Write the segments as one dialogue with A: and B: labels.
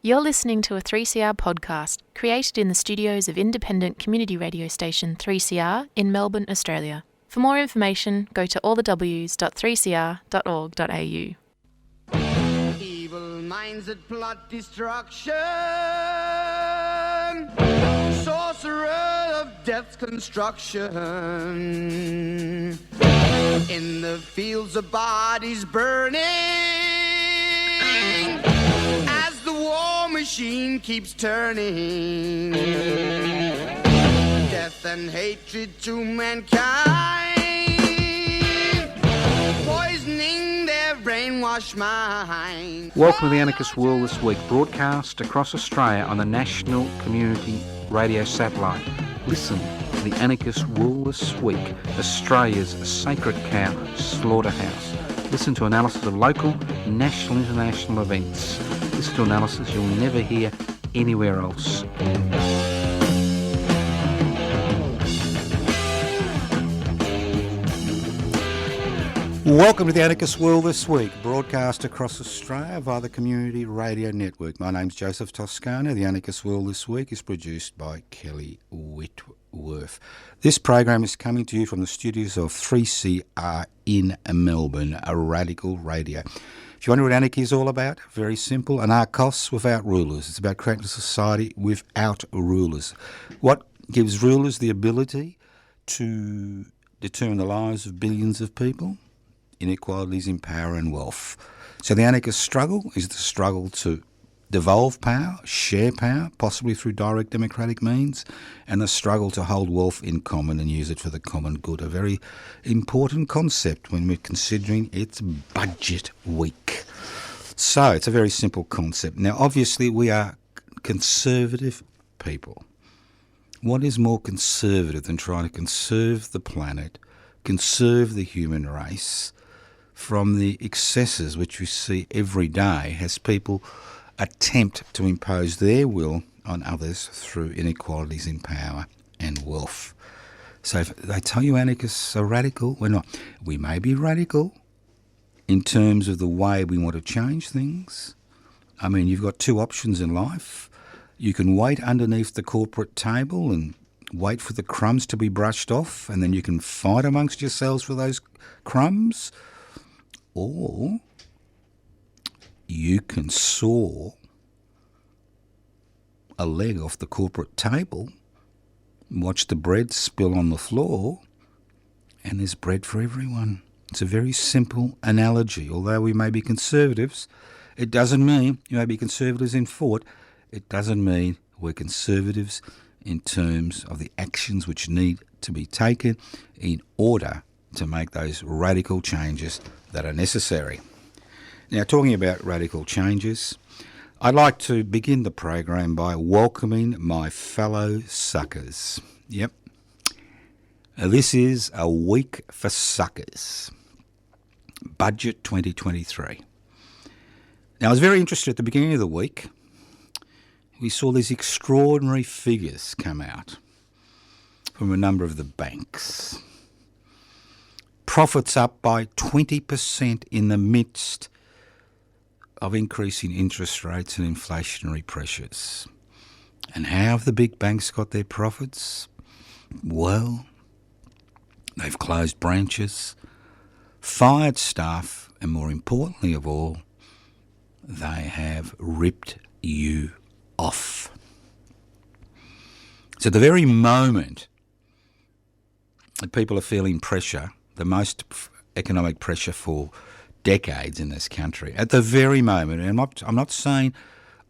A: You're listening to a 3CR podcast created in the studios of independent community radio station 3CR in Melbourne, Australia. For more information, go to allthews.3cr.org.au.
B: Evil minds that plot destruction, sorcerer of death's construction, in the fields of bodies burning, as the war machine keeps turning, death and hatred to mankind, poisoning their brainwashed mind.
C: Welcome to the Anarchist World This Week, broadcast across Australia on the National Community Radio Satellite. Listen to the Anarchist World This Week, Australia's sacred cow slaughterhouse. Listen to analysis of local, national, international events. Listen to analysis you'll never hear anywhere else.
D: Welcome to the Anarchist World This Week, broadcast across Australia via the Community Radio Network. My name's Joseph Toscano. The Anarchist World This Week is produced by Kelly Whitworth. This program is coming to you from the studios of 3CR in Melbourne, a radical radio. If you wonder what anarchy is all about, very simple. Anarchos without rulers. It's about creating a society without rulers. What gives rulers the ability to determine the lives of billions of people? Inequalities in power and wealth. So the anarchist struggle is the struggle to devolve power, share power, possibly through direct democratic means, and the struggle to hold wealth in common and use it for the common good. A very important concept when we're considering it's budget week. So it's a very simple concept. Now, obviously, we are conservative people. What is more conservative than trying to conserve the planet, conserve the human race from the excesses which we see every day as people attempt to impose their will on others through inequalities in power and wealth? So if they tell you anarchists are radical, we're not. We may be radical in terms of the way we want to change things. I mean, you've got two options in life. You can wait underneath the corporate table and wait for the crumbs to be brushed off, and then you can fight amongst yourselves for those crumbs. Or you can saw a leg off the corporate table, watch the bread spill on the floor, and there's bread for everyone. It's a very simple analogy. Although we may be conservatives, it doesn't mean you may be conservatives in thought. It doesn't mean we're conservatives in terms of the actions which need to be taken in order to make those radical changes that are necessary. Now, talking about radical changes, I'd like to begin the program by welcoming my fellow suckers. Yep. This is a week for suckers. Budget 2023. Now, I was very interested at the beginning of the week. We saw these extraordinary figures come out from a number of the banks. Profits up by 20% in the midst of increasing interest rates and inflationary pressures. And how have the big banks got their profits? Well, they've closed branches, fired staff, and more importantly of all, they have ripped you off. So the very moment that people are feeling pressure, the most economic pressure for decades in this country, at the very moment, and I'm not saying,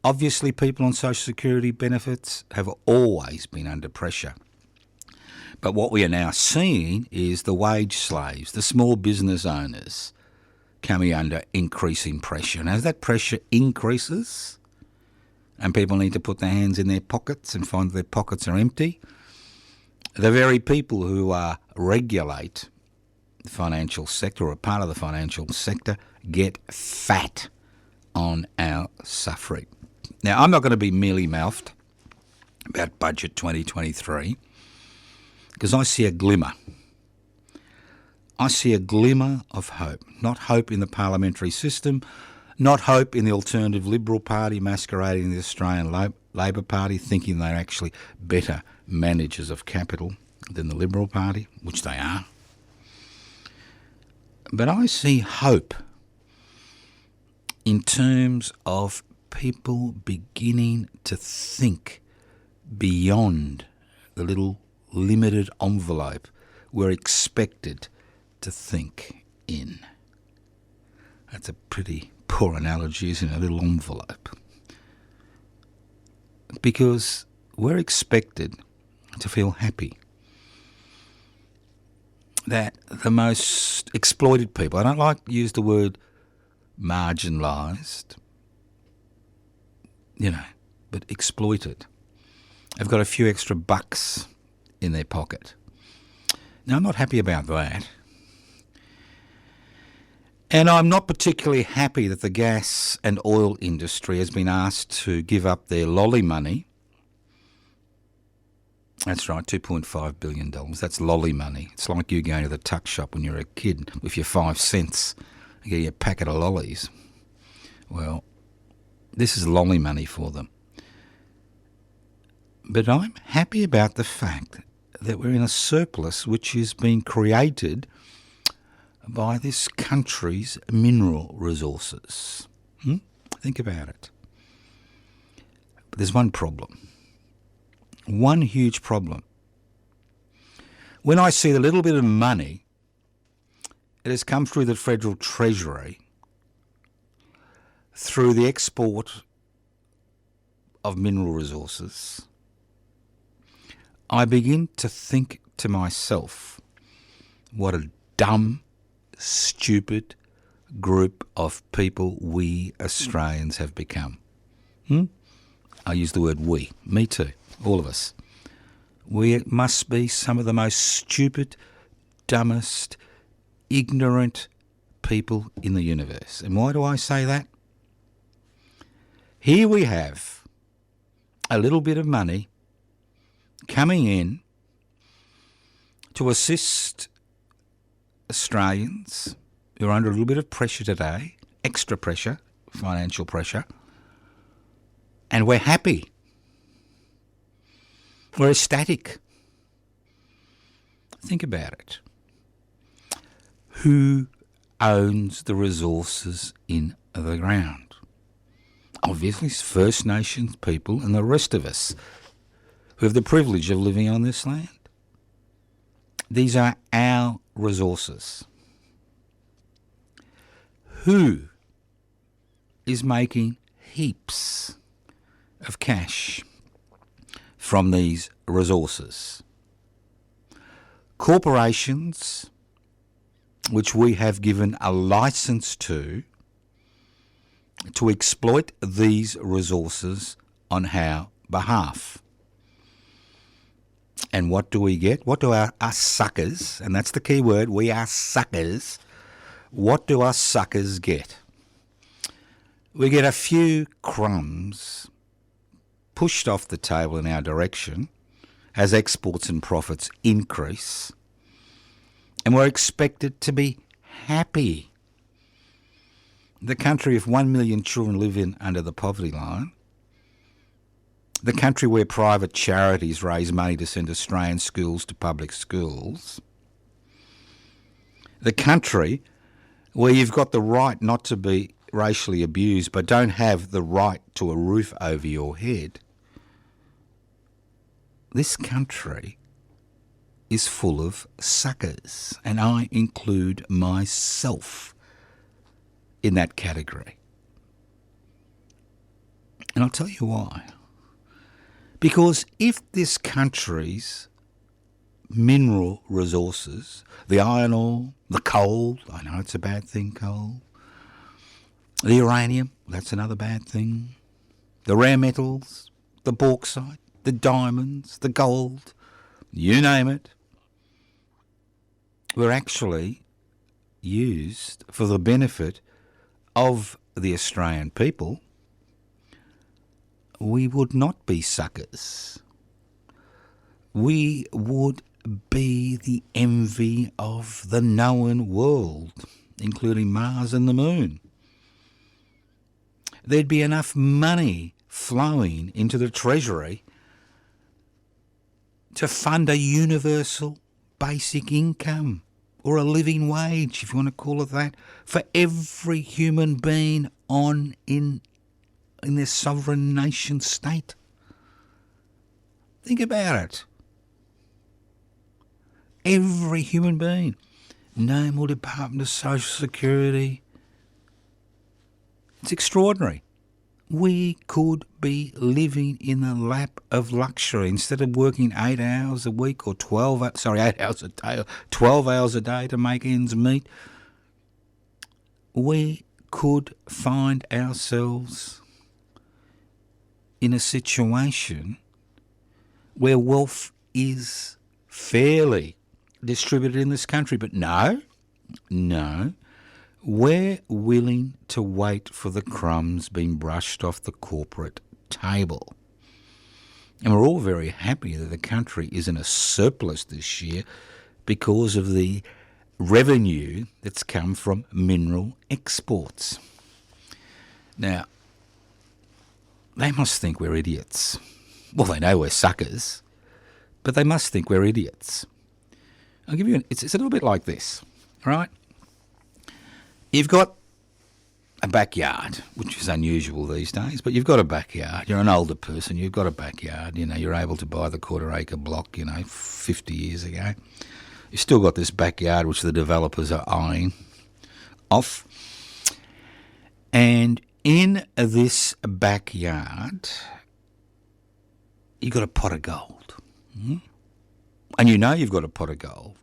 D: obviously people on social security benefits have always been under pressure. But what we are now seeing is the wage slaves, the small business owners, coming under increasing pressure. And as that pressure increases and people need to put their hands in their pockets and find their pockets are empty, the very people who regulate the financial sector or a part of the financial sector get fat on our suffering. Now, I'm not going to be mealy-mouthed about Budget 2023 because I see a glimmer. I see a glimmer of hope, not hope in the parliamentary system, not hope in the alternative Liberal Party masquerading the Australian Labor Party, thinking they're actually better managers of capital than the Liberal Party, which they are. But I see hope in terms of people beginning to think beyond the little limited envelope we're expected to think in. That's a pretty poor analogy, isn't it? A little envelope. Because we're expected to feel happy that the most exploited people, I don't like to use the word marginalised, but exploited, have got a few extra bucks in their pocket. Now, I'm not happy about that. And I'm not particularly happy that the gas and oil industry has been asked to give up their lolly money. That's right, $2.5 billion. That's lolly money. It's like you going to the tuck shop when you're a kid with your 5 cents and get your packet of lollies. Well, this is lolly money for them. But I'm happy about the fact that we're in a surplus which is being created by this country's mineral resources. Think about it. But there's one problem. One huge problem. When I see the little bit of money that has come through the Federal Treasury through the export of mineral resources, I begin to think to myself, what a dumb, stupid group of people we Australians have become. I use the word we. Me too. All of us. We must be some of the most stupid, dumbest, ignorant people in the universe. And why do I say that? Here we have a little bit of money coming in to assist Australians who are under a little bit of pressure today, extra pressure, financial pressure, and we're happy. We're ecstatic. Think about it. Who owns the resources in the ground? Obviously, it's First Nations people and the rest of us who have the privilege of living on this land. These are our resources. Who is making heaps of cash from these resources? Corporations, which we have given a license to exploit these resources on our behalf. And what do we get? What do us suckers, and that's the key word, we are suckers, what do us suckers get? We get a few crumbs pushed off the table in our direction as exports and profits increase, and we're expected to be happy. The country of 1 million children live in under the poverty line, the country where private charities raise money to send Australian schools to public schools, the country where you've got the right not to be racially abused but don't have the right to a roof over your head. This country is full of suckers, and I include myself in that category. And I'll tell you why. Because if this country's mineral resources, the iron ore, the coal, I know it's a bad thing, coal, the uranium, that's another bad thing, the rare metals, the bauxite, the diamonds, the gold, you name it, were actually used for the benefit of the Australian people, we would not be suckers. We would be the envy of the known world, including Mars and the Moon. there'd be enough money flowing into the Treasury to fund a universal basic income, or a living wage, if you want to call it that, for every human being in their sovereign nation state. Think about it. Every human being. No more Department of Social Security. It's extraordinary. We could be living in the lap of luxury instead of working 8 hours a week or 8 hours a day, or 12 hours a day to make ends meet. We could find ourselves in a situation where wealth is fairly distributed in this country. But no, we're willing to wait for the crumbs being brushed off the corporate table. And we're all very happy that the country is in a surplus this year because of the revenue that's come from mineral exports. Now, they must think we're idiots. Well, they know we're suckers, but they must think we're idiots. I'll give you it's a little bit like this, right? You've got a backyard, which is unusual these days, but you've got a backyard. You're an older person, you've got a backyard. You're able to buy the quarter-acre block, 50 years ago. You've still got this backyard which the developers are eyeing off. And in this backyard, you've got a pot of gold. And you know you've got a pot of gold.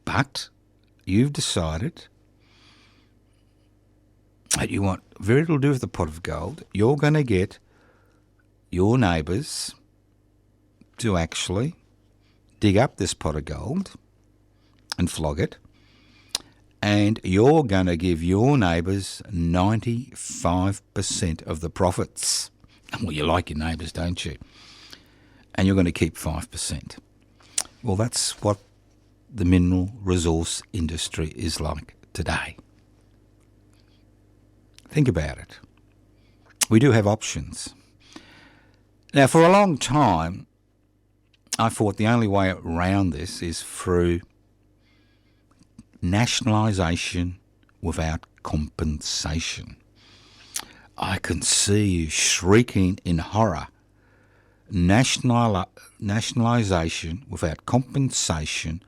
D: But you've decided that you want very little to do with the pot of gold. You're going to get your neighbours to actually dig up this pot of gold and flog it, and you're going to give your neighbours 95% of the profits. Well, you like your neighbours, don't you? And you're going to keep 5%. Well, that's what the mineral resource industry is like today. Think about it. We do have options. Now, for a long time, I thought the only way around this is through nationalisation without compensation. I can see you shrieking in horror. Nationalisation without compensation,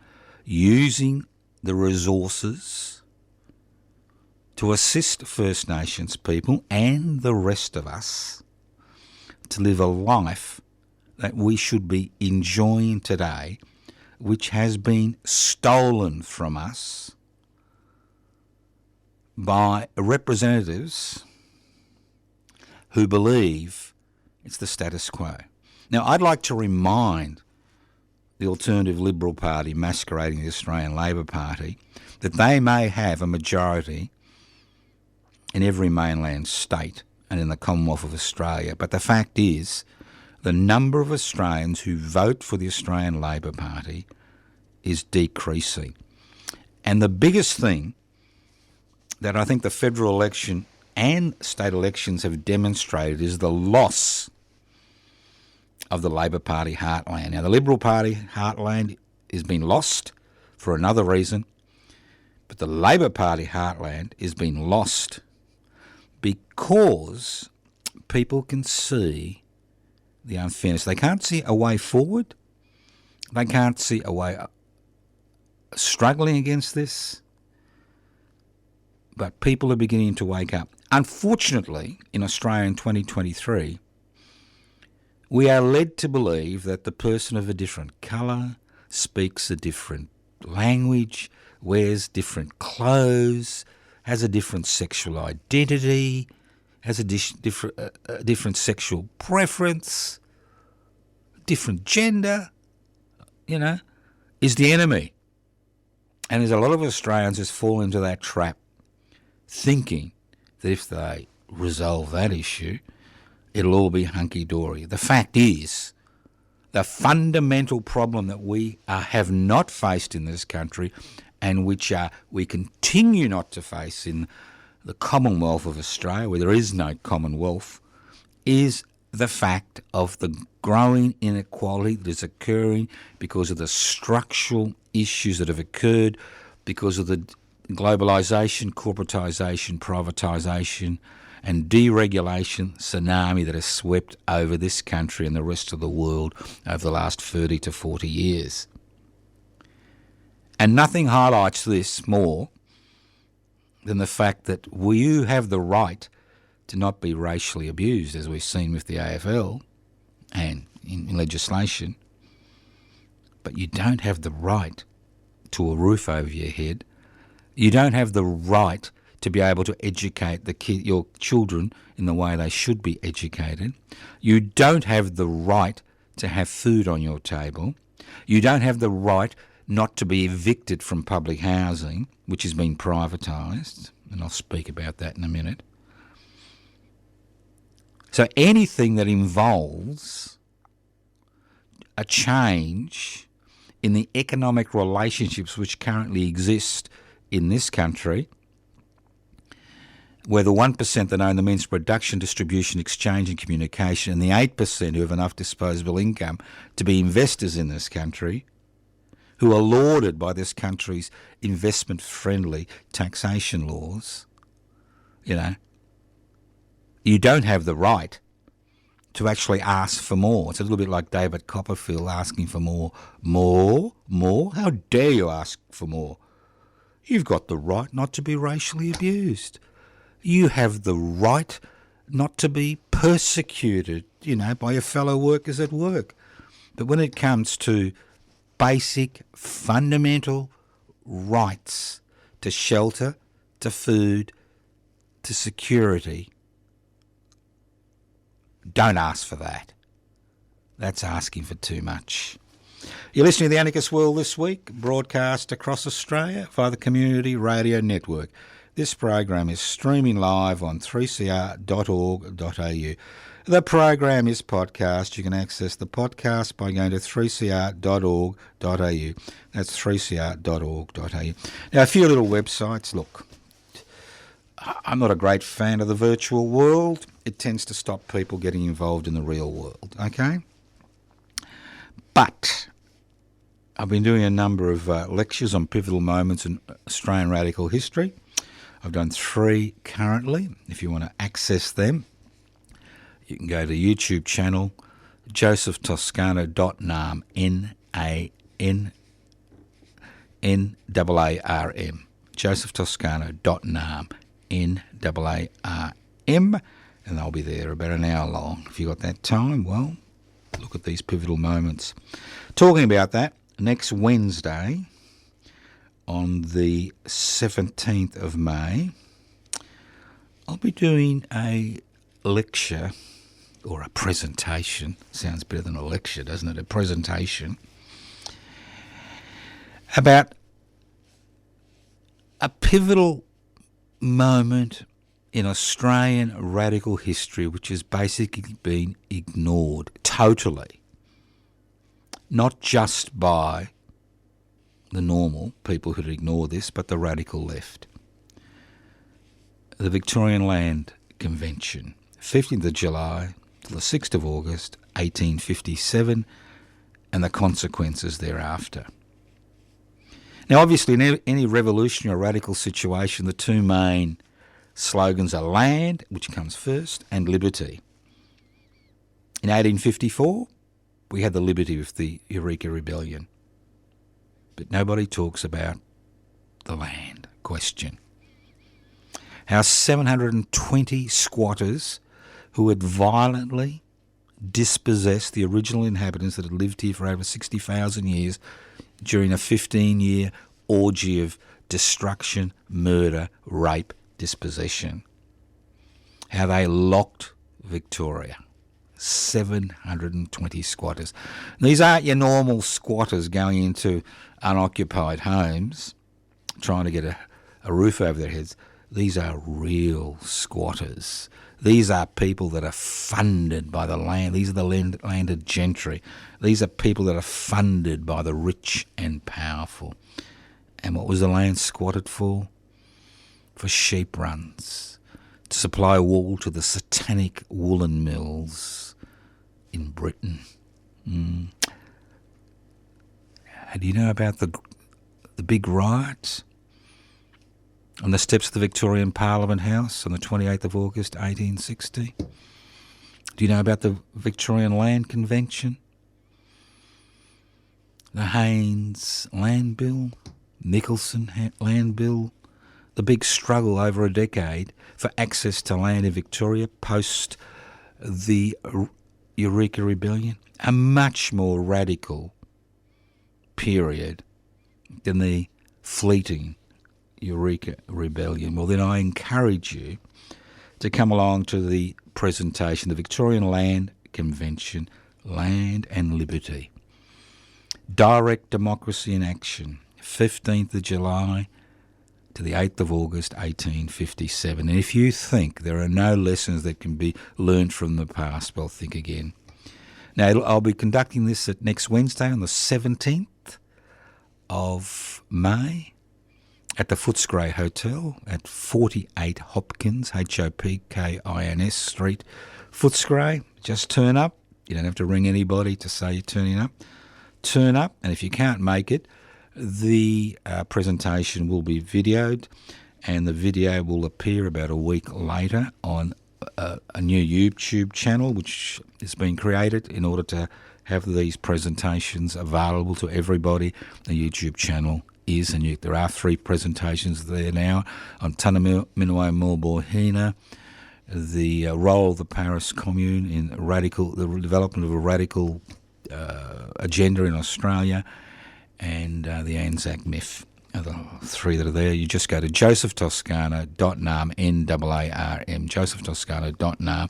D: using the resources to assist First Nations people and the rest of us to live a life that we should be enjoying today, which has been stolen from us by representatives who believe it's the status quo. Now, I'd like to remind the Alternative Liberal Party masquerading the Australian Labor Party that they may have a majority in every mainland state and in the Commonwealth of Australia, but the fact is the number of Australians who vote for the Australian Labor Party is decreasing. And the biggest thing that I think the federal election and state elections have demonstrated is the loss of the Labor Party heartland. Now, the Liberal Party heartland has been lost for another reason, but the Labor Party heartland is being lost because people can see the unfairness. They can't see a way forward. They can't see a way struggling against this. But people are beginning to wake up. Unfortunately, in Australia in 2023, we are led to believe that the person of a different colour speaks a different language, wears different clothes, has a different sexual identity, has a different sexual preference, different gender, is the enemy. And there's a lot of Australians just fall into that trap, thinking that if they resolve that issue, it'll all be hunky-dory. The fact is, the fundamental problem that we have not faced in this country, and which we continue not to face in the Commonwealth of Australia, where there is no Commonwealth, is the fact of the growing inequality that is occurring because of the structural issues that have occurred because of the globalisation, corporatisation, privatisation and deregulation tsunami that has swept over this country and the rest of the world over the last 30 to 40 years. And nothing highlights this more than the fact that you have the right to not be racially abused, as we've seen with the AFL and in legislation, but you don't have the right to a roof over your head. You don't have the right to be able to educate your children in the way they should be educated. You don't have the right to have food on your table. You don't have the right not to be evicted from public housing, which has been privatised, and I'll speak about that in a minute. So anything that involves a change in the economic relationships which currently exist in this country, where the 1% that own the means of production, distribution, exchange and communication, and the 8% who have enough disposable income to be investors in this country, who are lauded by this country's investment-friendly taxation laws, you don't have the right to actually ask for more. It's a little bit like David Copperfield asking for more. More? How dare you ask for more? You've got the right not to be racially abused. You have the right not to be persecuted, by your fellow workers at work. But when it comes to basic, fundamental rights to shelter, to food, to security, don't ask for that. That's asking for too much. You're listening to The Anarchist World This Week, broadcast across Australia via the Community Radio Network. This program is streaming live on 3cr.org.au. The program is podcast. You can access the podcast by going to 3cr.org.au. That's 3cr.org.au. Now, a few little websites. Look, I'm not a great fan of the virtual world. It tends to stop people getting involved in the real world, okay? But I've been doing a number of lectures on pivotal moments in Australian radical history. I've done 3 currently. If you want to access them, you can go to the YouTube channel, josephtoscano.narm, N-A-N-N-A-A-R-M, josephtoscano.narm, N-A-A-R-M, and they'll be there about an hour long. If you've got that time, well, look at these pivotal moments. Talking about that, next Wednesday, on the 17th of May, I'll be doing a lecture, or a presentation, sounds better than a lecture, doesn't it? A presentation about a pivotal moment in Australian radical history which has basically been ignored totally, not just by the normal people who'd ignore this, but the radical left. The Victorian Land Convention, 15th of July to the 6th of August, 1857, and the consequences thereafter. Now, obviously, in any revolutionary or radical situation, the 2 main slogans are land, which comes first, and liberty. In 1854, we had the liberty with the Eureka Rebellion. But nobody talks about the land question. How 720 squatters who had violently dispossessed the original inhabitants that had lived here for over 60,000 years during a 15-year orgy of destruction, murder, rape, dispossession. How they locked Victoria. 720 squatters. These aren't your normal squatters going into unoccupied homes trying to get a roof over their heads. These are real squatters. These are people that are funded by the land. These are the landed gentry. These are people that are funded by the rich and powerful. And what was the land squatted for? for sheep runs, to supply wool to the satanic woolen mills in Britain. And do you know about the big riot on the steps of the Victorian Parliament House on the 28th of August 1860? Do you know about the Victorian Land Convention? The Haynes Land Bill, Nicholson Land Bill, the big struggle over a decade for access to land in Victoria post the Eureka Rebellion, a much more radical period than the fleeting Eureka Rebellion. Well, then I encourage you to come along to the presentation, the Victorian Land Convention, Land and Liberty. Direct Democracy in Action, 15th of July to the 8th of August 1857. And if you think there are no lessons that can be learned from the past, well, think again. Now, I'll be conducting this at next Wednesday on the 17th of May at the Footscray Hotel at 48 Hopkins, Hopkins Street, Footscray. Just turn up. You don't have to ring anybody to say you're turning up. Turn up, and if you can't make it, the presentation will be videoed, and the video will appear about a week later on a new YouTube channel which is being created in order to have these presentations available to everybody. The YouTube channel is, and there are 3 presentations there now on Tunaminaway Mulbohina, the role of the Paris Commune in the development of a radical agenda in Australia, and the Anzac myth are the 3 that are there. You just go to josephtoscano.nam, N-A-R-M, josephtoscano.nam,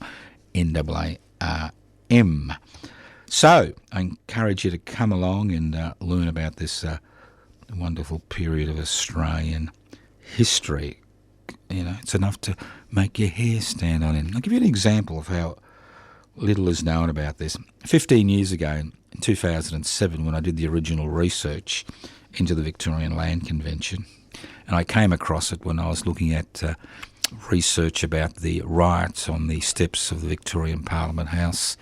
D: N-A-R-M. So I encourage you to come along and learn about this wonderful period of Australian history. You know, it's enough to make your hair stand on end. I'll give you an example of how little is known about this. 15 years ago, in 2007, when I did the original research into the Victorian Land Convention, and I came across it when I was looking at research about the riots on the steps of the Victorian Parliament House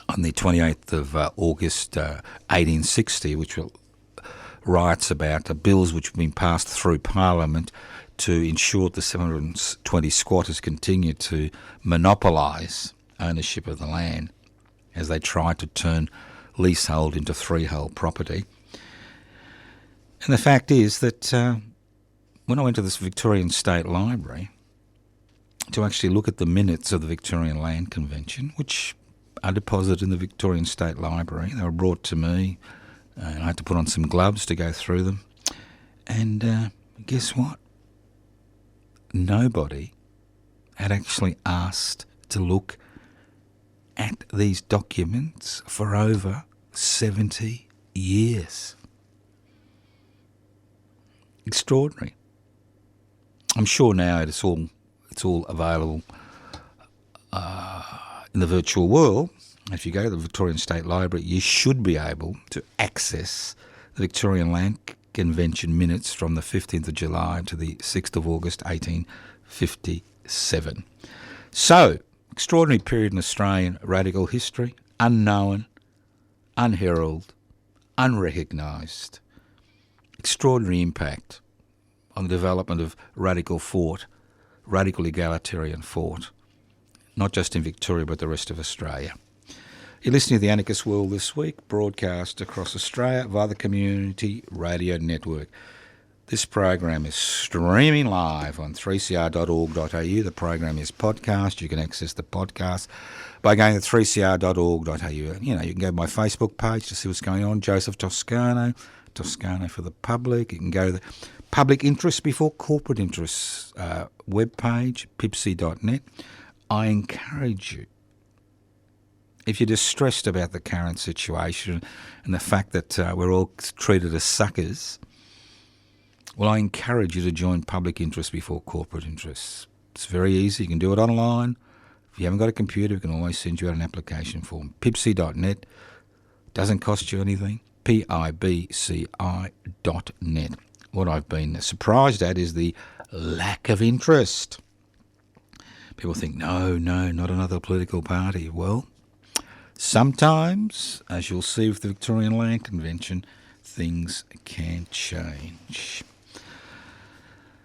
D: on the 28th of August 1860, which were riots about bills which have been passed through Parliament to ensure the 720 squatters continue to monopolise ownership of the land as they tried to turn leasehold into freehold property. And the fact is that when I went to this Victorian State Library to actually look at the minutes of the Victorian Land Convention, which are deposited in the Victorian State Library, they were brought to me, and I had to put on some gloves to go through them. And guess what? Nobody had actually asked to look at these documents for over 70 years. Extraordinary. I'm sure now it's all available in the virtual world. If you go to the Victorian State Library, you should be able to access the Victorian Land Convention minutes from the 15th of July to the 6th of August 1857. So, extraordinary period in Australian radical history, unknown, unheralded, unrecognised. Extraordinary impact on the development of radical egalitarian thought, not just in Victoria but the rest of Australia. You're listening to the Anarchist World This Week, broadcast across Australia via the Community Radio Network. This program is streaming live on 3cr.org.au. The program is podcast. You can access the podcast by going to 3cr.org.au. You know, you can go to my Facebook page to see what's going on. Joseph Toscano, Toscano for the public. You can go to the Public Interest Before Corporate Interests webpage, pipsy.net. I encourage you, if you're distressed about the current situation and the fact that we're all treated as suckers, well, I encourage you to join Public Interest Before Corporate Interests. It's very easy. You can do it online. If you haven't got a computer, we can always send you out an application form. pipsy.net. Doesn't cost you anything. pibci.net. What I've been surprised at is the lack of interest. People think, no, not another political party. Well, sometimes, as you'll see with the Victorian Land Convention, things can change.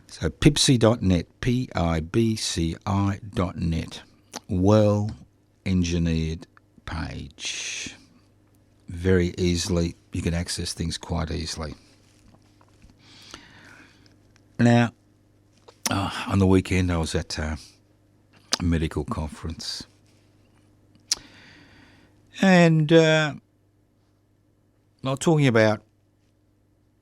D: So pibci.net, pibci.net, well-engineered page. Very easily, you can access things quite easily. Now, on the weekend I was at a medical conference, and I'm talking about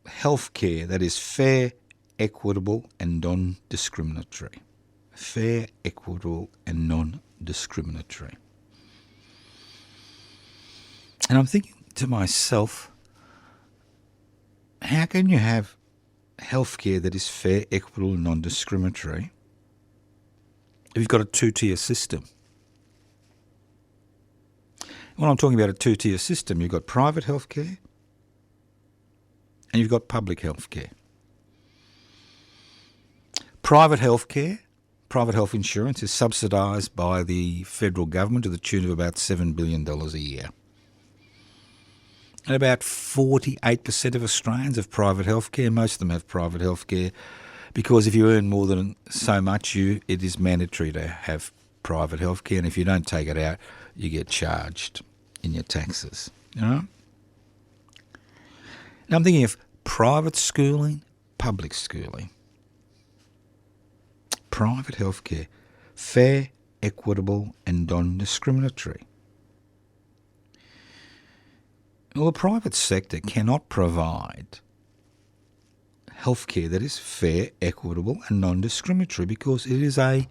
D: healthcare that is fair, equitable and non-discriminatory. Fair, equitable and non-discriminatory. And I'm thinking to myself, how can you have healthcare that is fair, equitable and non-discriminatory if you've got a two-tier system? When I'm talking about a two-tier system, you've got private healthcare and you've got public healthcare. Private healthcare, private health insurance is subsidised by the federal government to the tune of about $7 billion a year. And about 48% of Australians have private healthcare. Most of them have private healthcare because if you earn more than so much, it is mandatory to have private healthcare, and if you don't take it out, you get charged in your taxes. You know? Now I'm thinking of private schooling, public schooling. Private healthcare, fair, equitable and non-discriminatory. Well, the private sector cannot provide healthcare that is fair, equitable and non-discriminatory because it is a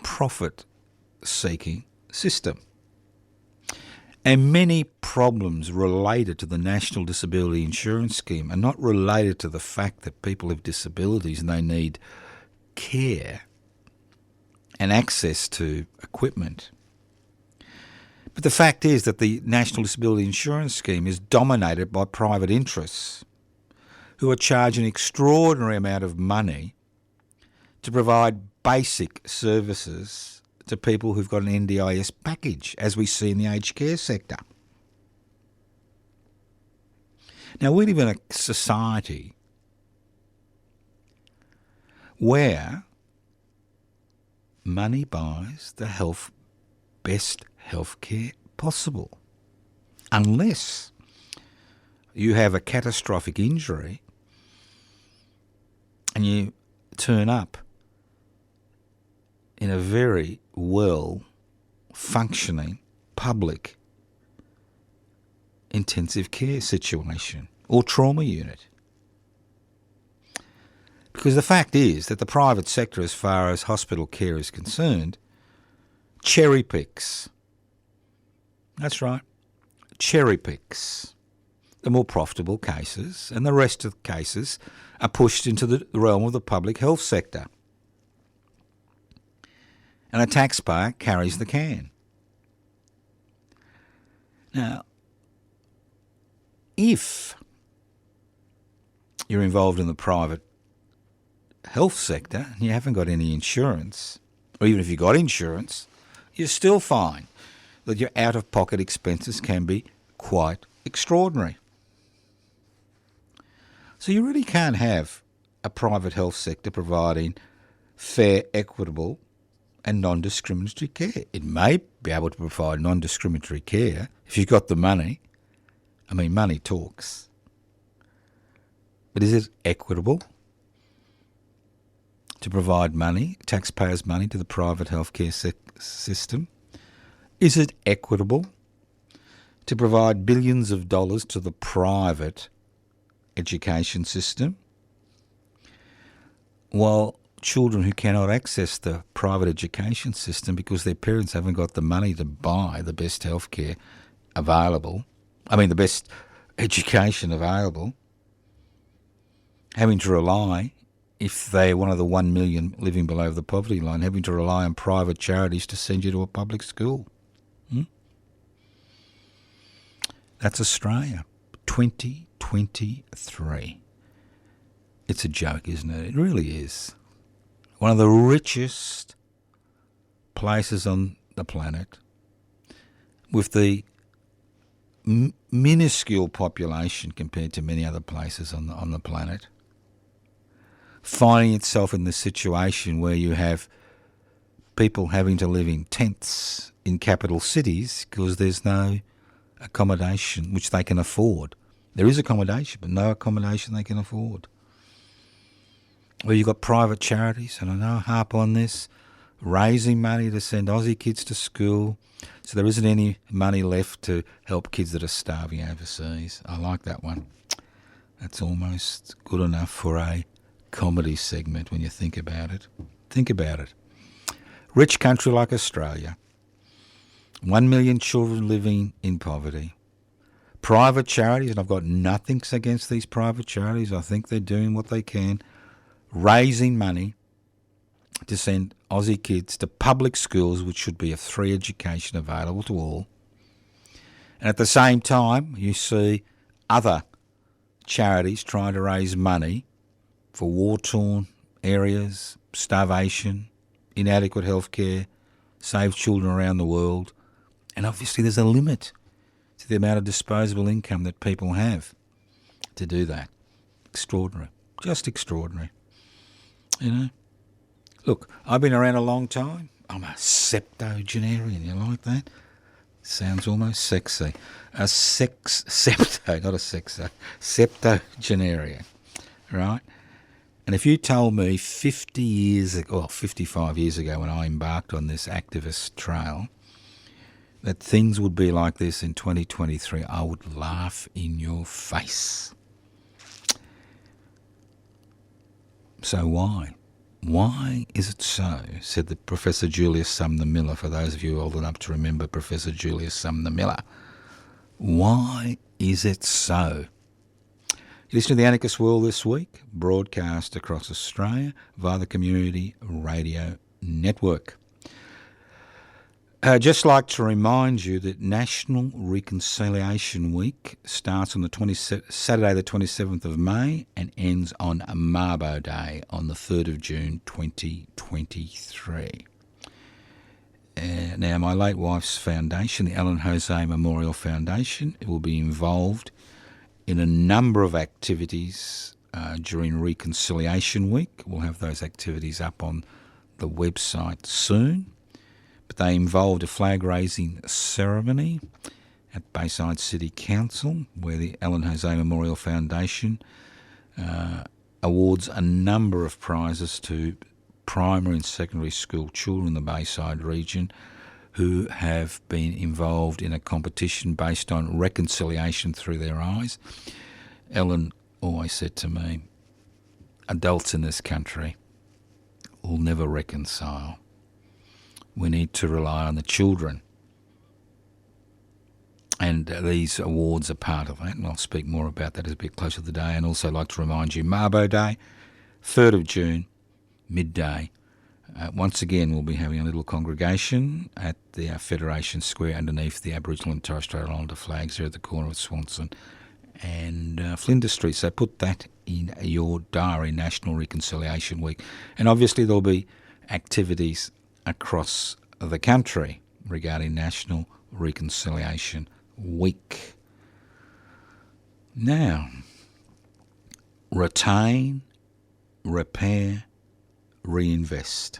D: profit-seeking system. And many problems related to the National Disability Insurance Scheme are not related to the fact that people have disabilities and they need care and access to equipment. But the fact is that the National Disability Insurance Scheme is dominated by private interests who are charging an extraordinary amount of money to provide basic services to people who've got an NDIS package, as we see in the aged care sector. Now, we live in a society where money buys the best healthcare possible, unless you have a catastrophic injury and you turn up in a very well-functioning public intensive care situation or trauma unit. Because the fact is that the private sector, as far as hospital care is concerned, cherry picks. That's right, cherry picks the more profitable cases, and the rest of the cases are pushed into the realm of the public health sector. And the taxpayer carries the can. Now, if you're involved in the private health sector and you haven't got any insurance, or even if you've got insurance, you're still fine. That your out-of-pocket expenses can be quite extraordinary. So you really can't have a private health sector providing fair, equitable and non-discriminatory care. It may be able to provide non-discriminatory care if you've got the money. I mean, money talks. But is it equitable to provide money, taxpayers' money, to the private healthcare system? Is it equitable to provide billions of dollars to the private education system while children who cannot access the private education system because their parents haven't got the money to buy the best healthcare available, the best education available, having to rely, if they're one of the 1 million living below the poverty line, having to rely on private charities to send you to a public school? That's Australia, 2023. It's a joke, isn't it? It really is. One of the richest places on the planet, with the minuscule population compared to many other places on the planet, finding itself in this situation where you have people having to live in tents in capital cities because there's no accommodation which they can afford. There is accommodation, but no accommodation they can afford. Well, you've got private charities, and I know I harp on this, raising money to send Aussie kids to school, so there isn't any money left to help kids that are starving overseas. I like that one. That's almost good enough for a comedy segment when you think about it. Think about it. Rich country like Australia, 1 million children living in poverty. Private charities, and I've got nothing against these private charities. I think they're doing what they can, raising money to send Aussie kids to public schools, which should be a free education available to all. And at the same time, you see other charities trying to raise money for war-torn areas, starvation, inadequate healthcare, save children around the world. And obviously there's a limit to the amount of disposable income that people have to do that. Extraordinary. Just extraordinary. You know? Look, I've been around a long time. I'm a septuagenarian. You like that? Sounds almost sexy. Septuagenarian. Right? And if you told me 50 years ago, or 55 years ago when I embarked on this activist trail, that things would be like this in 2023, I would laugh in your face. So why? Why is it so? Said the Professor Julius Sumner Miller, for those of you old enough to remember Professor Julius Sumner Miller. Why is it so? You listen to the Anarchist World This Week, broadcast across Australia via the Community Radio Network. Just like to remind you that National Reconciliation Week starts on Saturday the 27th of May and ends on Mabo Day on the 3rd of June 2023. Now, my late wife's foundation, the Ellen Jose Memorial Foundation, it will be involved in a number of activities during Reconciliation Week. We'll have those activities up on the website soon. But they involved a flag-raising ceremony at Bayside City Council, where the Ellen Jose Memorial Foundation awards a number of prizes to primary and secondary school children in the Bayside region who have been involved in a competition based on reconciliation through their eyes. Ellen always said to me, adults in this country will never reconcile. We need to rely on the children. And these awards are part of that, and I'll speak more about that as a bit closer to the day. And also like to remind you, Mabo Day, 3rd of June, midday. Once again, we'll be having a little congregation at the Federation Square underneath the Aboriginal and Torres Strait Islander flags there at the corner of Swanson and Flinders Street. So put that in your diary, National Reconciliation Week. And obviously there'll be activities across the country regarding National Reconciliation Week. Now, retain, repair, reinvest.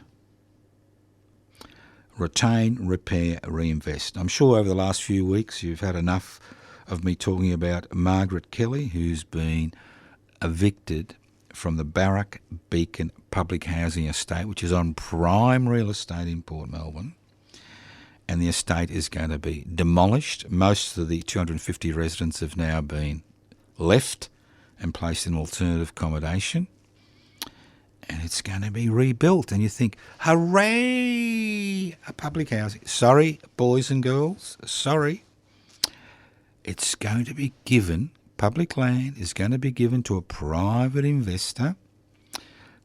D: Retain, repair, reinvest. I'm sure over the last few weeks you've had enough of me talking about Margaret Kelly, who's been evicted from the Barrack Beacon public housing estate, which is on prime real estate in Port Melbourne. And the estate is going to be demolished. Most of the 250 residents have now been left and placed in alternative accommodation. And it's going to be rebuilt. And you think, hooray, a public housing. Sorry, boys and girls, sorry. It's going to be given, public land is going to be given to a private investor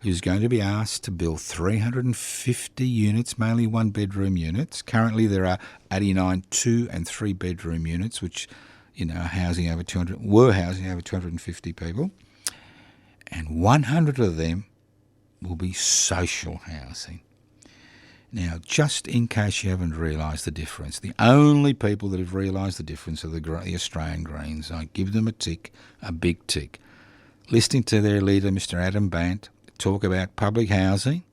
D: who's going to be asked to build 350 units, mainly one-bedroom units. Currently there are 89 2- and 3-bedroom units, which, you know, were housing over 250 people. and 100 of them will be social housing. Now, just in case you haven't realised the difference, the only people that have realised the difference are the Australian Greens. I give them a tick, a big tick. Listening to their leader, Mr Adam Bant, talk about public housing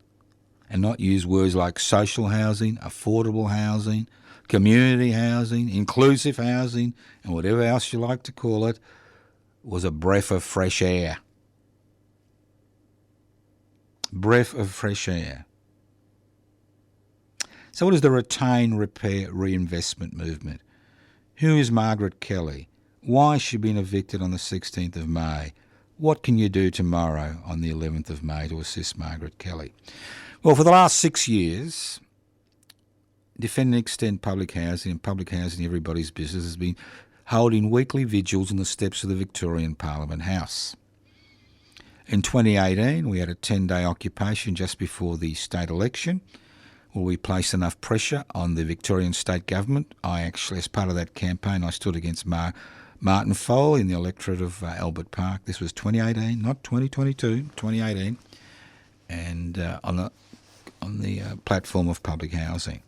D: and not use words like social housing, affordable housing, community housing, inclusive housing, and whatever else you like to call it, was a breath of fresh air. Breath of fresh air. So what is the retain, repair, reinvestment movement? Who is Margaret Kelly? Why has she been evicted on the 16th of May? What can you do tomorrow on the 11th of May to assist Margaret Kelly? Well, for the last 6 years, Defend and Extend Public Housing and Public Housing Everybody's Business has been holding weekly vigils on the steps of the Victorian Parliament House. In 2018, we had a 10-day occupation just before the state election, where we placed enough pressure on the Victorian state government. I actually, as part of that campaign, I stood against Martin Fole in the electorate of Albert Park. This was 2018, not 2022, 2018, and on the platform of public housing.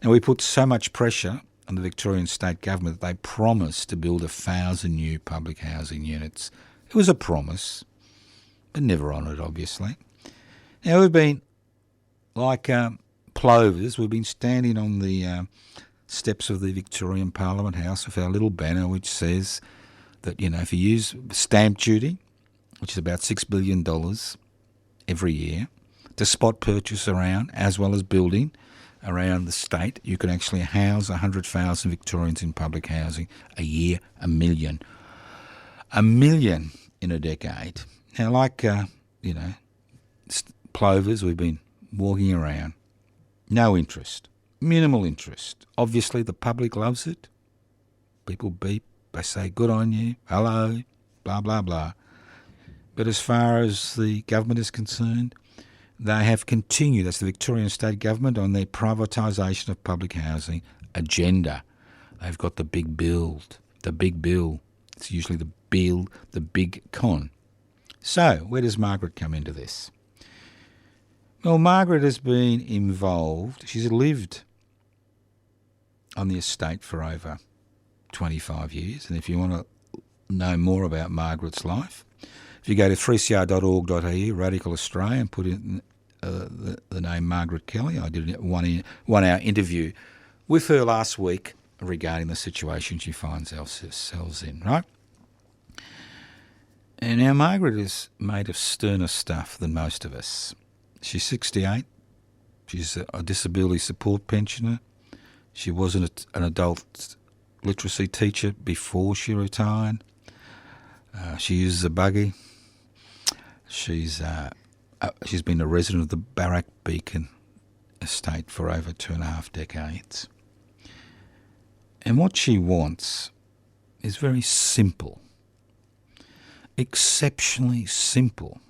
D: Now, we put so much pressure on the Victorian state government that they promised to build 1,000 new public housing units. It was a promise, but never honoured, obviously. Now, we've been like plovers. We've been standing on the steps of the Victorian Parliament House with our little banner which says that, you know, if you use stamp duty, which is about $6 billion every year, to spot purchase around, as well as building around the state, you can actually house 100,000 Victorians in public housing a year, 1 million. 1 million in a decade. Now, like, plovers, we've been walking around. No interest. Minimal interest. Obviously, the public loves it. People beep. They say, good on you. Hello. Blah, blah, blah. But as far as the government is concerned, they have continued, that's the Victorian state government, on their privatisation of public housing agenda. They've got the big build. The big bill. It's usually the bill, the big con. So, where does Margaret come into this? Well, Margaret has been involved. She's lived on the estate for over 25 years. And if you want to know more about Margaret's life, if you go to 3cr.org.au, Radical Australia, and put in the name Margaret Kelly, I did a one-hour interview with her last week regarding the situation she finds herself in, right? And now Margaret is made of sterner stuff than most of us. She's 68. She's a disability support pensioner. She was an adult literacy teacher before she retired. She uses a buggy. She's been a resident of the Barrack Beacon estate for over 2.5 decades. And what she wants is very simple, exceptionally simple.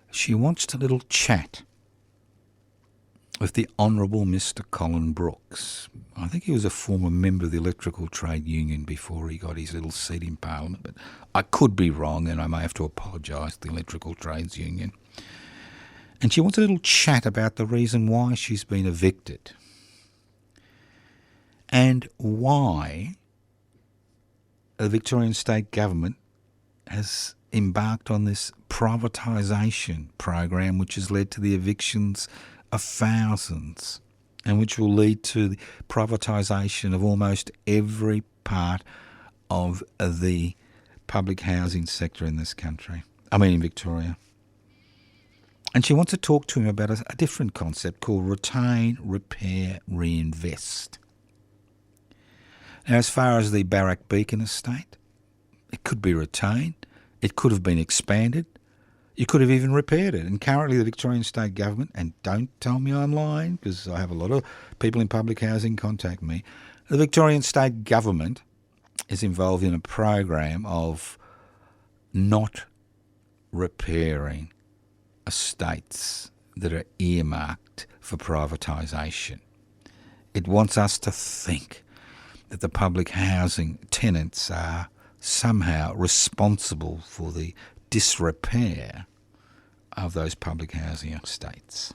D: She wants a little chat with the Honourable Mr. Colin Brooks. I think he was a former member of the Electrical Trade Union before he got his little seat in Parliament, but I could be wrong and I may have to apologise to the Electrical Trades Union. And she wants a little chat about the reason why she's been evicted and why the Victorian state government has embarked on this privatisation program which has led to the evictions of thousands and which will lead to the privatisation of almost every part of the public housing sector in this country. In Victoria. And she wants to talk to him about a different concept called retain, repair, reinvest. Now, as far as the Barrack Beacon estate, it could be retained, it could have been expanded, you could have even repaired it. And currently the Victorian state government, and don't tell me I'm lying because I have a lot of people in public housing contact me, the Victorian state government is involved in a program of not repairing estates that are earmarked for privatisation. It wants us to think that the public housing tenants are somehow responsible for the disrepair of those public housing estates.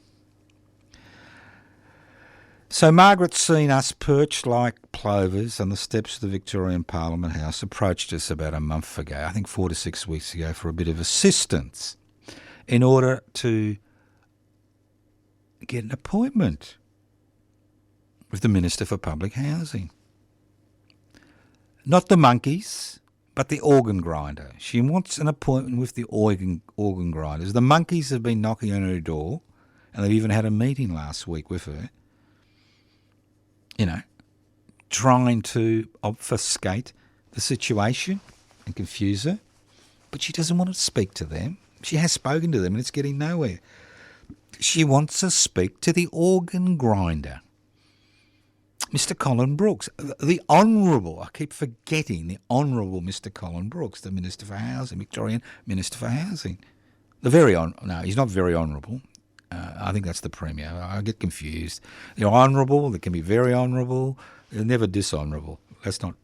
D: So Margaret's seen us perched like plovers on the steps of the Victorian Parliament House, approached us about a month ago, I think 4 to 6 weeks ago, for a bit of assistance in order to get an appointment with the Minister for Public Housing. Not the monkeys, but the organ grinder. She wants an appointment with the organ grinders. The monkeys have been knocking on her door, and they've even had a meeting last week with her, trying to obfuscate the situation and confuse her. But she doesn't want to speak to them. She has spoken to them and it's getting nowhere. She wants to speak to the organ grinder, Mr. Colin Brooks, the Honourable, I keep forgetting, the Honourable Mr. Colin Brooks, the Minister for Housing, Victorian Minister for Housing. No, he's not very honourable. I think that's the Premier. I get confused. They're honourable, they can be very honourable, they're never dishonourable. Let's not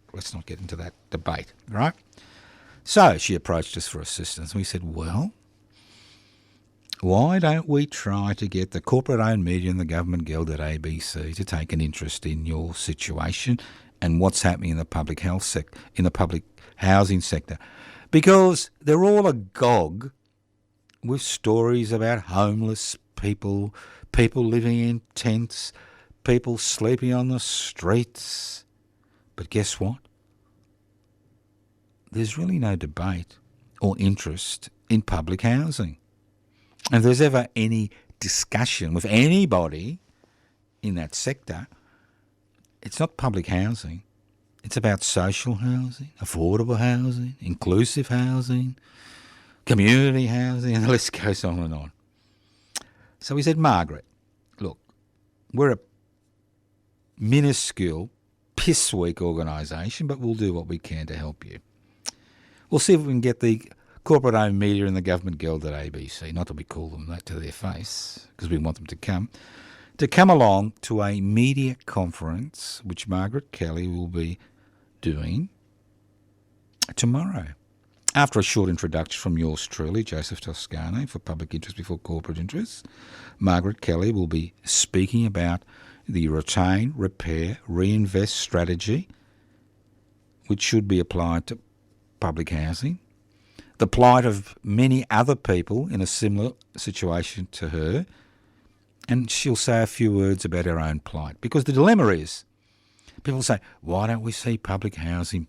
D: get into that debate, right? So she approached us for assistance. We said, well, why don't we try to get the corporate-owned media and the government guild at ABC to take an interest in your situation and what's happening in the public in the public housing sector? Because they're all agog with stories about homeless people, people living in tents, people sleeping on the streets. But guess what? There's really no debate or interest in public housing. And if there's ever any discussion with anybody in that sector, it's not public housing. It's about social housing, affordable housing, inclusive housing, community housing, and the list goes on and on. So we said, Margaret, look, we're a minuscule, piss-weak organisation, but we'll do what we can to help you. We'll see if we can get the corporate-owned media and the government guild at ABC, not that we call them that to their face, because we want them to come along to a media conference, which Margaret Kelly will be doing tomorrow. After a short introduction from yours truly, Joseph Toscano, for Public Interest Before Corporate Interests, Margaret Kelly will be speaking about the retain, repair, reinvest strategy, which should be applied to public housing, the plight of many other people in a similar situation to her, and she'll say a few words about her own plight. Because the dilemma is, people say, why don't we see public housing,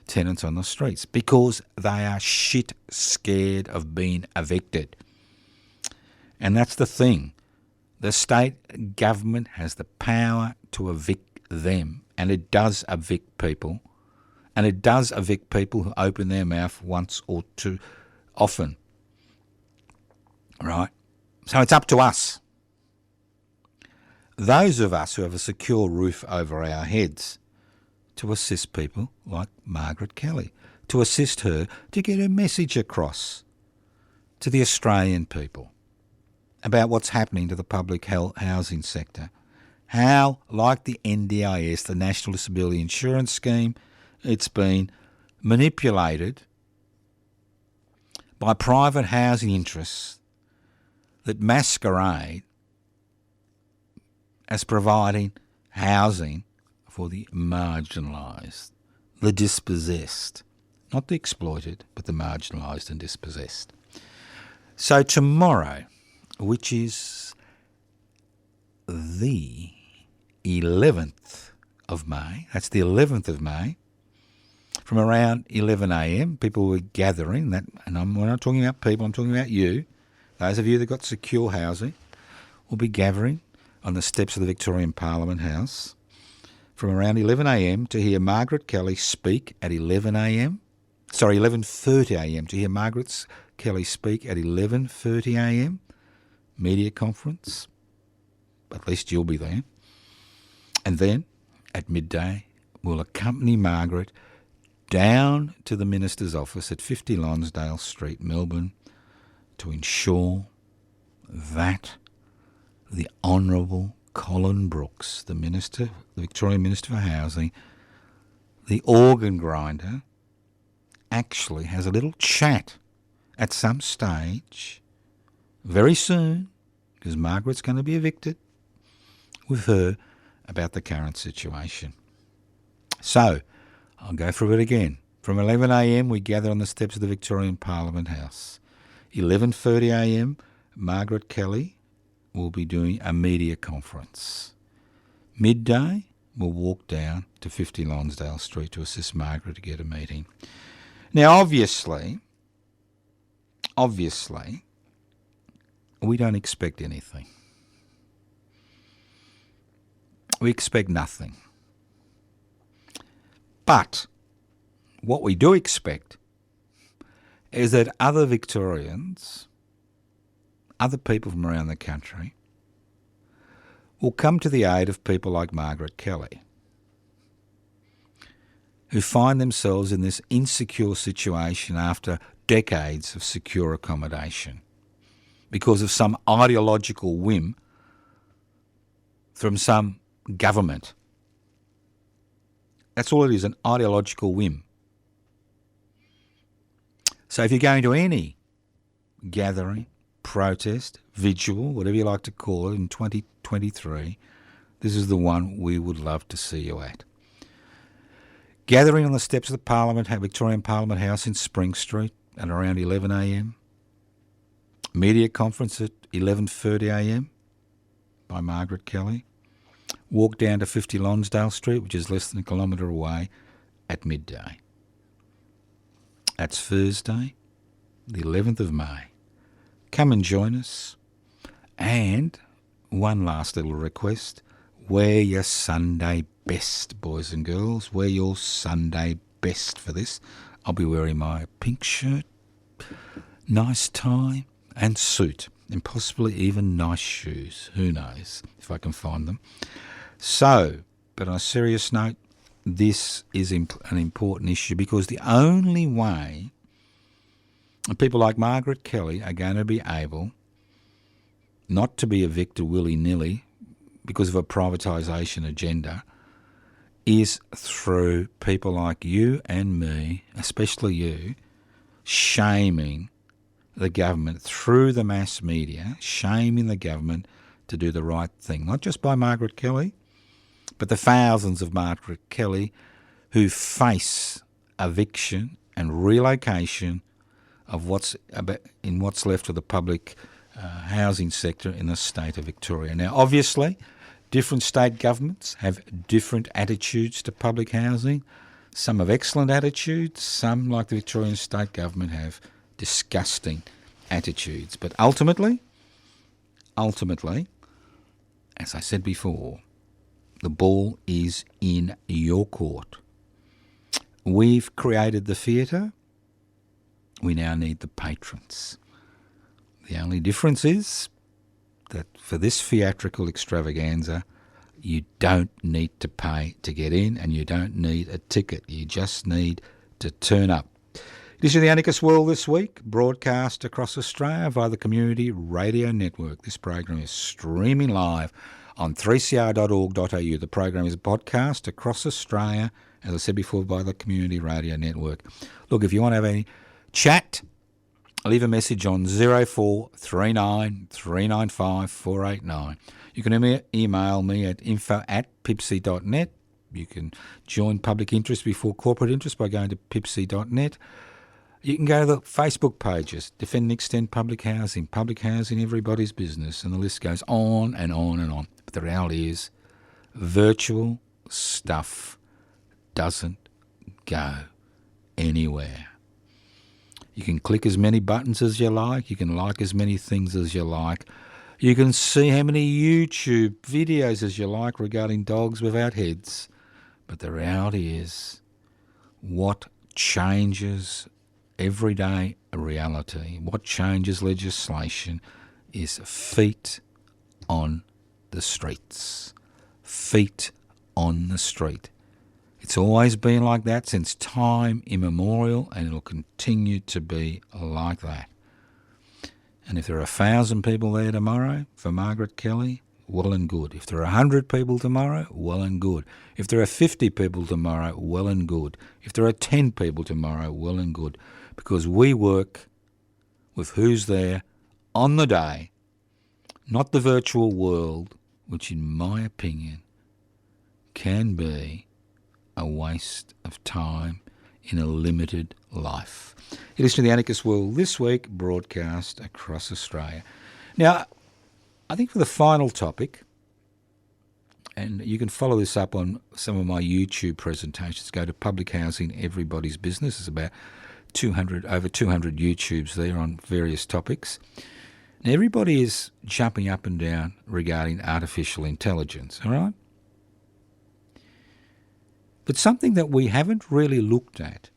D: tenants on the streets? Because they are shit scared of being evicted. And that's the thing. The state government has the power to evict them, and it does evict people. And it does evict people who open their mouth once or too often. Right? So it's up to us. Those of us who have a secure roof over our heads to assist people like Margaret Kelly, to assist her to get her message across to the Australian people about what's happening to the public housing sector. How, like the NDIS, the National Disability Insurance Scheme, it's been manipulated by private housing interests that masquerade as providing housing for the marginalised, the dispossessed, not the exploited, but the marginalised and dispossessed. So tomorrow, which is the 11th of May, that's the 11th of May, from around 11 a.m, people were gathering, and we're not talking about people, I'm talking about you, those of you that got secure housing, will be gathering on the steps of the Victorian Parliament House from around 11 a.m. to hear Margaret Kelly speak at 11:30 a.m, to hear Margaret Kelly speak at 11:30 a.m, media conference, at least you'll be there. And then at midday, we'll accompany Margaret down to the Minister's office at 50 Lonsdale Street, Melbourne, to ensure that the Honourable Colin Brooks, the Victorian Minister for Housing, the organ grinder, actually has a little chat at some stage, very soon, because Margaret's going to be evicted, with her about the current situation. So, I'll go through it again. From 11 a.m, we gather on the steps of the Victorian Parliament House. 11:30 a.m, Margaret Kelly will be doing a media conference. Midday, we'll walk down to 50 Lonsdale Street to assist Margaret to get a meeting. Now, obviously, we don't expect anything. We expect nothing. But what we do expect is that other Victorians, other people from around the country, will come to the aid of people like Margaret Kelly, who find themselves in this insecure situation after decades of secure accommodation because of some ideological whim from some government. That's all it is, an ideological whim. So if you're going to any gathering, protest, vigil, whatever you like to call it, in 2023, this is the one we would love to see you at. Gathering on the steps of the Victorian Parliament House in Spring Street at around 11 a.m. Media conference at 11:30 a.m. by Margaret Kelly. Walk down to 50 Lonsdale Street, which is less than a kilometre away, at midday. That's Thursday, the 11th of May. Come and join us. And one last little request. Wear your Sunday best, boys and girls. Wear your Sunday best for this. I'll be wearing my pink shirt, nice tie and suit, and possibly even nice shoes. Who knows if I can find them. So, but on a serious note, this is an important issue because the only way people like Margaret Kelly are going to be able not to be evicted willy-nilly because of a privatisation agenda is through people like you and me, especially you, shaming the government through the mass media, shaming the government to do the right thing, not just by Margaret Kelly, but the thousands of Margaret Kelly who face eviction and relocation of what's left of the public housing sector in the state of Victoria. Now, obviously, different state governments have different attitudes to public housing. Some have excellent attitudes, some, like the Victorian state government, have disgusting attitudes. But ultimately, as I said before, the ball is in your court. We've created the theatre. We now need the patrons. The only difference is that for this theatrical extravaganza, you don't need to pay to get in and you don't need a ticket. You just need to turn up. This is the Anarchist World This Week, broadcast across Australia via the Community Radio Network. This program is streaming live on 3cr.org.au. The program is a podcast across Australia, as I said before, by the Community Radio Network. Look, if you want to have any chat, leave a message on 0439 395 489. You can email me at info@pipsy.net. You can join public interest before corporate interest by going to pipsy.net. You can go to the Facebook pages, Defend and Extend Public Housing, everybody's business, and the list goes on and on and on. But the reality is, virtual stuff doesn't go anywhere. You can click as many buttons as you like. You can like as many things as you like. You can see how many YouTube videos as you like regarding dogs without heads. But the reality is, what changes everyday reality, what changes legislation, is feet on the streets. Feet on the street. It's always been like that since time immemorial, and it'll continue to be like that. And if there are 1,000 people there tomorrow for Margaret Kelly, well and good. If there are 100 people tomorrow, well and good. If there are 50 people tomorrow, well and good. If there are 10 people tomorrow, well and good. Because we work with who's there on the day, not the virtual world, which in my opinion can be a waste of time in a limited life. You listen to the Anarchist World This Week, broadcast across Australia. Now, I think for the final topic, and you can follow this up on some of my YouTube presentations, go to Public Housing Everybody's Business. There's about over 200 YouTubes there on various topics. And everybody is jumping up and down regarding artificial intelligence, all right? But something that we haven't really looked at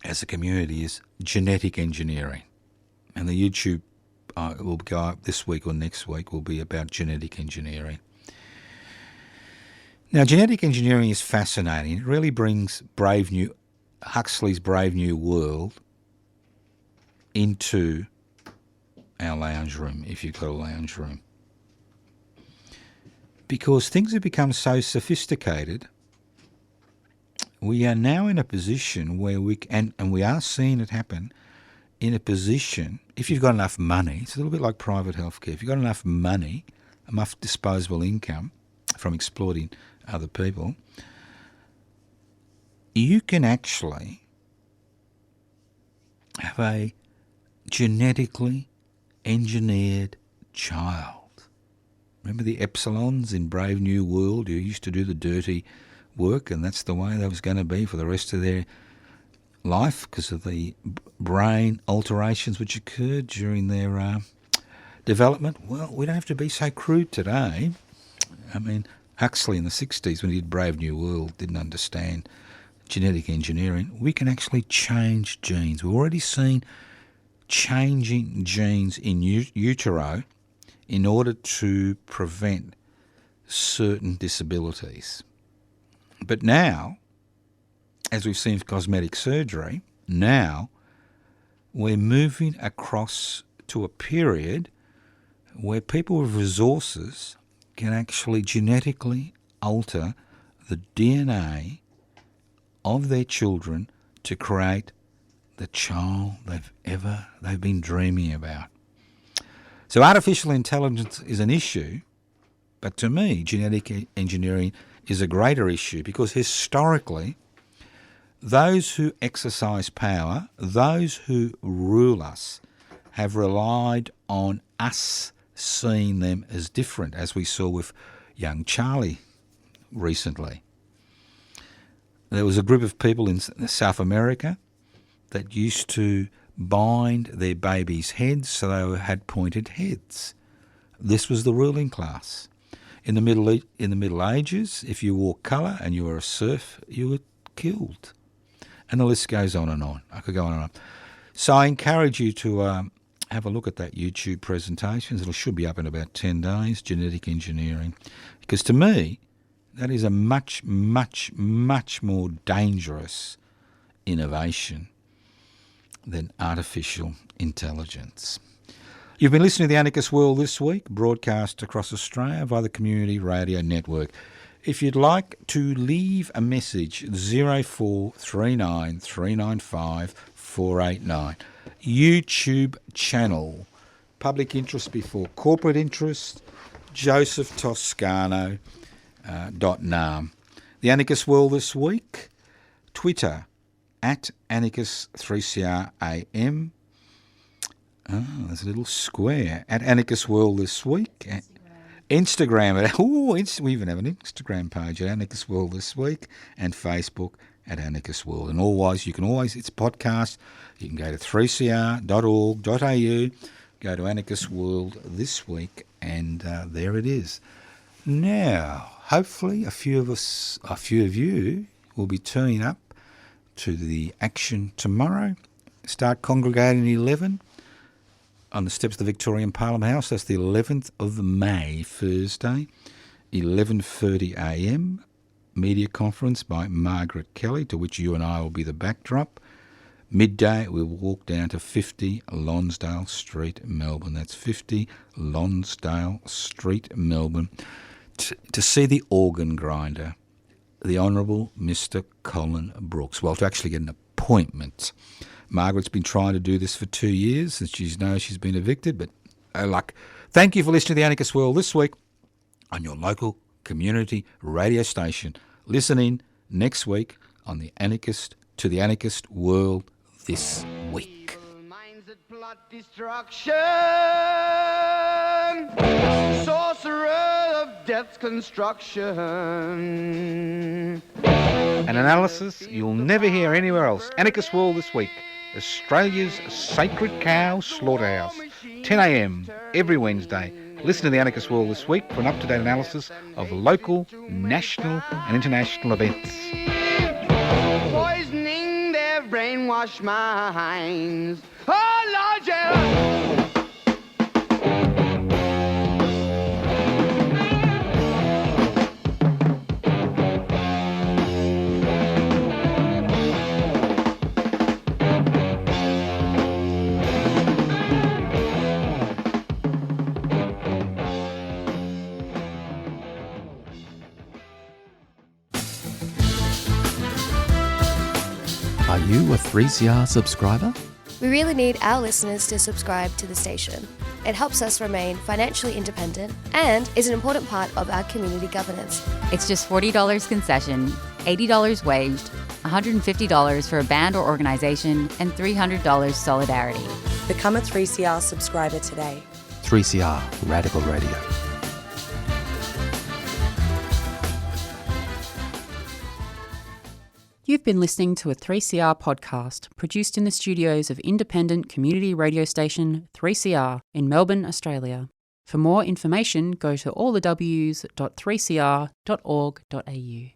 D: as a community is genetic engineering. And the YouTube will go up this week or next week will be about genetic engineering. Now, genetic engineering is fascinating. It really brings Huxley's Brave New World into our lounge room, if you've got a lounge room. Because things have become so sophisticated, we are now in a position where and we are seeing it happen, in a position, if you've got enough money, it's a little bit like private healthcare, if you've got enough money, enough disposable income from exploiting other people, you can actually have a genetically engineered child. Remember the Epsilons in Brave New World who used to do the dirty work, and that's the way that was going to be for the rest of their life because of the brain alterations which occurred during their development? Well, we don't have to be so crude today. I mean, Huxley in the 60s, when he did Brave New World, didn't understand genetic engineering. We can actually change genes. We've already seen changing genes in utero in order to prevent certain disabilities. But now, as we've seen with cosmetic surgery, now we're moving across to a period where people with resources can actually genetically alter the DNA of their children to create the child they've been dreaming about. So artificial intelligence is an issue, but to me, genetic engineering is a greater issue because historically, those who exercise power, those who rule us, have relied on us seeing them as different, as we saw with young Charlie recently. There was a group of people in South America that used to bind their babies' heads so they had pointed heads. This was the ruling class. In the Middle Ages, if you wore colour and you were a serf, you were killed. And the list goes on and on. I could go on and on. So I encourage you to have a look at that YouTube presentation. It should be up in about 10 days, genetic engineering. Because to me, that is a much, much, much more dangerous innovation than artificial intelligence. You've been listening to The Anarchist World This Week, broadcast across Australia via the Community Radio Network. If you'd like to leave a message, 0439 395 489. YouTube channel, Public Interest Before Corporate Interest, josephtoscano.nam. The Anarchist World This Week, Twitter, at Anarchist3CRAM. Oh, there's a little square. At Anarchist World This Week. Instagram. We even have an Instagram page at Anarchist World This Week, and Facebook at Anarchist World. And always, it's podcast. You can go to 3cr.org.au, go to Anarchist World This Week, and there it is. Now, hopefully a few of you will be turning up to the action tomorrow. Start congregating at 11 on the steps of the Victorian Parliament House. That's the 11th of May, Thursday, 11:30am. Media conference by Margaret Kelly, to which you and I will be the backdrop. midday we'll walk down to 50 Lonsdale Street, Melbourne. That's 50 Lonsdale Street, Melbourne, to see the organ grinder, the Honourable Mr. Colin Brooks. Well, to actually get an appointment. Margaret's been trying to do this for 2 years, and she knows she's been evicted, but no luck. Thank you for listening to The Anarchist World this week on your local community radio station. Listen in next week on The Anarchist World this week.
B: Minds that plot destruction, sorcerer of death's construction.
C: An analysis you'll never hear anywhere else. Anarchist World this week. Australia's sacred cow slaughterhouse. 10 a.m. every Wednesday. Listen to The Anarchist World this week for an up-to-date analysis of local, national and international events.
B: Poisoning their brainwashed minds. Oh, Lord, yeah.
E: Are you a 3CR subscriber?
F: We really need our listeners to subscribe to the station. It helps us remain financially independent and is an important part of our community governance.
G: It's just $40 concession, $80 waived, $150 for a band or organisation, and $300 solidarity.
H: Become a 3CR subscriber today.
E: 3CR Radical Radio.
G: You've been listening to a 3CR podcast produced in the studios of independent community radio station 3CR in Melbourne, Australia. For more information, go to allthews.3cr.org.au.